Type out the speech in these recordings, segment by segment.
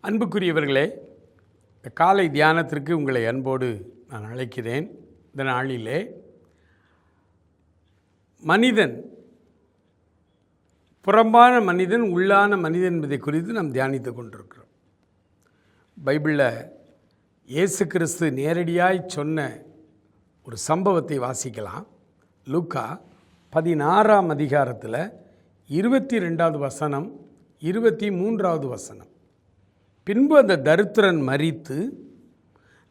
அன்புக்குரியவர்களே, காலை தியானத்திற்கு உங்களை அன்போடு நான் அழைக்கிறேன். இந்த நாளிலே மனிதன், புறம்பான மனிதன், உள்ளான மனிதன் என்பதை குறித்து நாம் தியானித்து கொண்டிருக்கிறோம். பைபிளில் இயேசு கிறிஸ்து நேரடியாய் சொன்ன ஒரு சம்பவத்தை வாசிக்கலாம். லூக்கா 16ஆம் அதிகாரத்தில் 22வது வசனம், 23வது வசனம். பின்பு அந்த தரித்திரன் மரித்து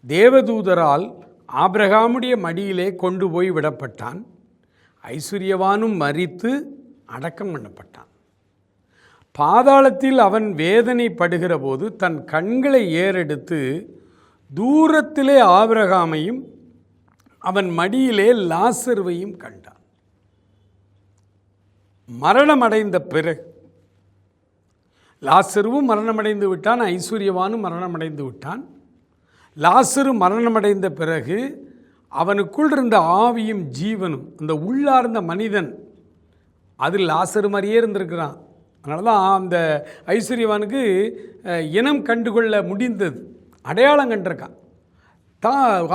தேவதூதரால் ஆபிரகாமுடைய மடியிலே கொண்டு போய் விடப்பட்டான். ஐஸ்வர்யவானும் மரித்து அடக்கம் பண்ணப்பட்டான். பாதாளத்தில் அவன் வேதனைப்படுகிற போது தன் கண்களை ஏறெடுத்து தூரத்திலே ஆபிரகாமையும் அவன் மடியிலே லாசருவையும் கண்டான். மரணமடைந்த பிறகு லாசருவும் மரணமடைந்து விட்டான், ஐஸ்வர்யவானும் மரணமடைந்து விட்டான். லாசரு மரணமடைந்த பிறகு அவனுக்குள் இருந்த ஆவியும் ஜீவனும், அந்த உள்ளார்ந்த மனிதன், அது லாசரு மாதிரியே இருந்திருக்கிறான். அதனால தான் அந்த ஐஸ்வர்யவானுக்கு இனம் கண்டுகொள்ள முடிந்தது, அடையாளம் கண்டிருக்கான்.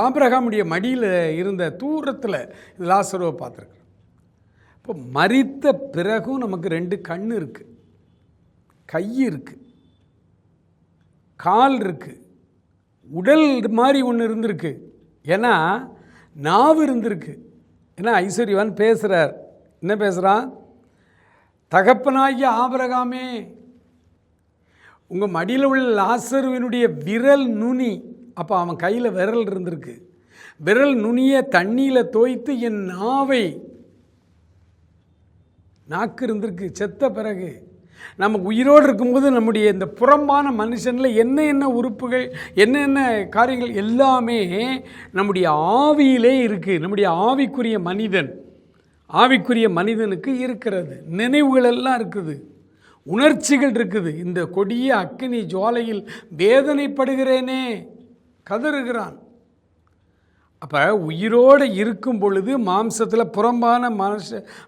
ஆபிரகாமுடைய மடியில் இருந்த தூரத்தில் லாசருவை பார்த்துருக்குறான். இப்போ மரித்த பிறகும் நமக்கு 2 கண் இருக்குது, கை இருக்குது, கால் இருக்குது, உடல் மாதிரி ஒன்று இருந்திருக்கு. ஏன்னா நாவு இருந்திருக்கு. ஏன்னா ஐஸ்வர்யவான் பேசுகிறார். என்ன பேசுகிறான்? தகப்பனாகிய ஆபிரகாமே, உங்கள் மடியில் உள்ள லாசருவினுடைய விரல் நுனி, அப்போ அவன் கையில் விரல் இருந்திருக்கு, விரல் நுனியை தண்ணியில் தோய்த்து என் நாவை, நாக்கு இருந்திருக்கு. செத்த பிறகு நம்ம உயிரோடு இருக்கும்போது நம்முடைய இந்த புறம்பான மனுஷனில் என்ன உறுப்புகள், என்ன காரியங்கள் எல்லாமே நம்முடைய ஆவியிலே இருக்குது. நம்முடைய ஆவிக்குரிய மனிதன், ஆவிக்குரிய மனிதனுக்கு இருக்கிறது. நினைவுகள் எல்லாம் இருக்குது, உணர்ச்சிகள் இருக்குது. இந்த கொடிய அக்கினி ஜுவாலையில் வேதனைப்படுகிறேனே கதறுகிறான். அப்போ உயிரோடு இருக்கும் பொழுது, மாம்சத்தில் புறம்பான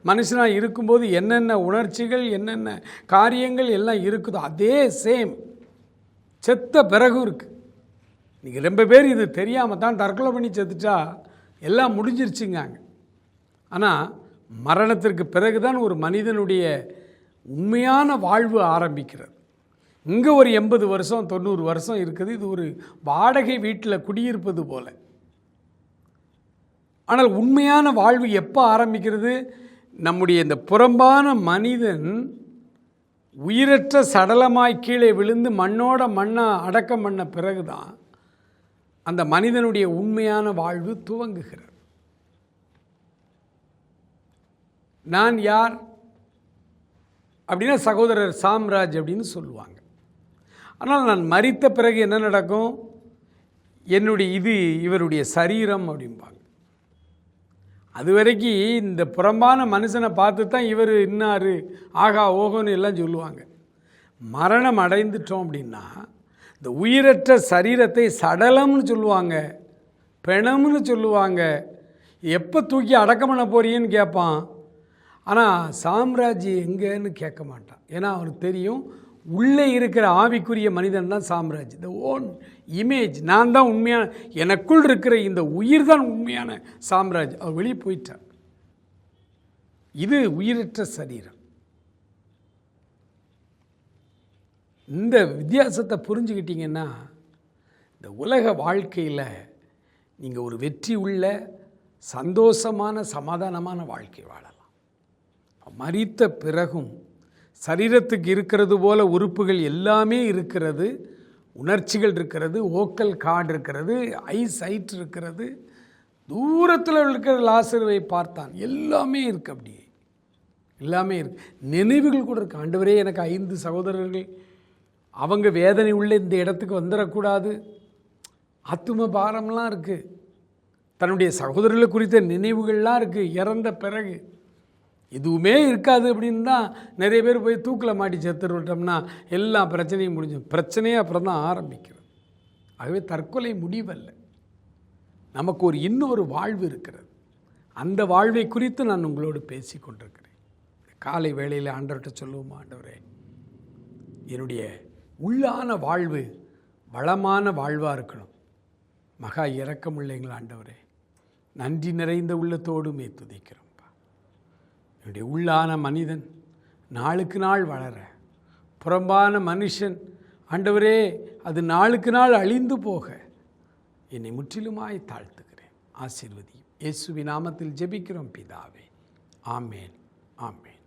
மனுஷனாக இருக்கும்போது என்னென்ன உணர்ச்சிகள், என்னென்ன காரியங்கள் எல்லாம் இருக்குதோ அதே சேம் செத்த பிறகும் இருக்குது. இன்றைக்கி ரொம்ப பேர் இது தெரியாமல் தான் தற்கொலை பண்ணி செத்துட்டா எல்லாம் முடிஞ்சிருச்சுங்காங்க. ஆனால் மரணத்திற்கு பிறகு தான் ஒரு மனிதனுடைய உண்மையான வாழ்வு ஆரம்பிக்கிறது. இங்கே ஒரு 80 வருஷம் 90 வருஷம் இருக்குது. இது ஒரு வாடகை வீட்டில் குடியிருப்பது போல். ஆனால் உண்மையான வாழ்வு எப்போ ஆரம்பிக்கிறது? நம்முடைய இந்த புறம்பான மனிதன் உயிரற்ற சடலமாய் கீழே விழுந்து மண்ணோட மண்ணாக அடக்கம் பண்ண பிறகுதான் அந்த மனிதனுடைய உண்மையான வாழ்வு துவங்குகிறது. நான் யார் அப்படின்னா சகோதரர் சாம்ராஜ் அப்படின்னு சொல்லுவாங்க. ஆனால் நான் மரித்த பிறகு என்ன நடக்கும்? என்னுடைய இவருடைய சரீரம் அப்படிம்பாங்க. அது வரைக்கும் இந்த புறம்பான மனுஷனை பார்த்து தான் இவர் இன்னார், ஆகா ஓகோன்னு எல்லாம் சொல்லுவாங்க. மரணம் அடைந்துட்டோம் அப்படின்னா இந்த உயிரற்ற சரீரத்தை சடலம்னு சொல்லுவாங்க, பிணம்னு சொல்லுவாங்க. எப்போ தூக்கி அடக்கம் பண்ண போறீங்கன்னு கேட்பான். ஆனால் சாம்ராஜ் எங்கேன்னு கேட்க மாட்டான். ஏன்னா அவனுக்கு தெரியும், உள்ளே இருக்கிற ஆவிக்குரிய மனிதன் தான் சாம்ராஜ். இந்த ஓன் இமேஜ், நான் தான் உண்மையான, எனக்குள் இருக்கிற இந்த உயிர் தான் உண்மையான சாம்ராஜ். அவர் வெளியே போயிட்டார். இது உயிரற்ற சரீரம். இந்த வித்தியாசத்தை புரிஞ்சுக்கிட்டீங்கன்னா இந்த உலக வாழ்க்கையில் நீங்கள் ஒரு வெற்றி உள்ள சந்தோஷமான சமாதானமான வாழ்க்கை வாழலாம். மரித்த பிறகும் சரீரத்துக்கு இருக்கிறது போல உறுப்புகள் எல்லாமே இருக்கிறது, உணர்ச்சிகள் இருக்கிறது, ஓக்கல் கார்டு இருக்கிறது, ஐசைட் இருக்கிறது. தூரத்தில் இருக்கிற லாசருவை பார்த்தான், எல்லாமே இருக்குது. அப்படியே எல்லாமே இருக்குது. நினைவுகள் கூட இருக்குது. ஆண்டவரே, எனக்கு 5 சகோதரர்கள், அவங்க வேதனை உள்ள இந்த இடத்துக்கு வந்துடக்கூடாது. ஆத்தும பாரம்லாம் இருக்குது. தன்னுடைய சகோதரர்கள் குறித்த நினைவுகள்லாம் இருக்குது. இறந்த பிறகு எதுவுமே இருக்காது அப்படின்னு தான் நிறைய பேர் போய் தூக்கில் மாட்டி செத்துட்டு விட்டோம்னா எல்லா பிரச்சனையும் முடிஞ்சும். பிரச்சனையே அப்புறம் தான் ஆரம்பிக்கிறது. ஆகவே தற்கொலை முடிவல்ல, நமக்கு ஒரு இன்னொரு வாழ்வு இருக்கிறது. அந்த வாழ்வை குறித்து நான் உங்களோடு பேசி கொண்டிருக்கிறேன். காலை வேளையில் ஆண்டவர்கிட்ட சொல்லுவோமா, ஆண்டவரே, என்னுடைய உள்ளான வாழ்வு வளமான வாழ்வாக இருக்கணும். மகா இரக்கமுள்ள எங்கள் ஆண்டவரே, நன்றி நிறைந்த உள்ளத்தோடுமே துதிக்கிறோம்ப்பா. என்னுடைய உள்ளான மனிதன் நாளுக்கு நாள் வளர, புறம்பான மனுஷன் ஆண்டவரே அது நாளுக்கு நாள் அழிந்து போக என்னை முற்றிலுமாய் தாழ்த்துகிறேன். ஆசீர்வதியும். இயேசுவின் நாமத்தில் ஜெபிக்கிறோம் பிதாவே. ஆமேன், ஆமேன்.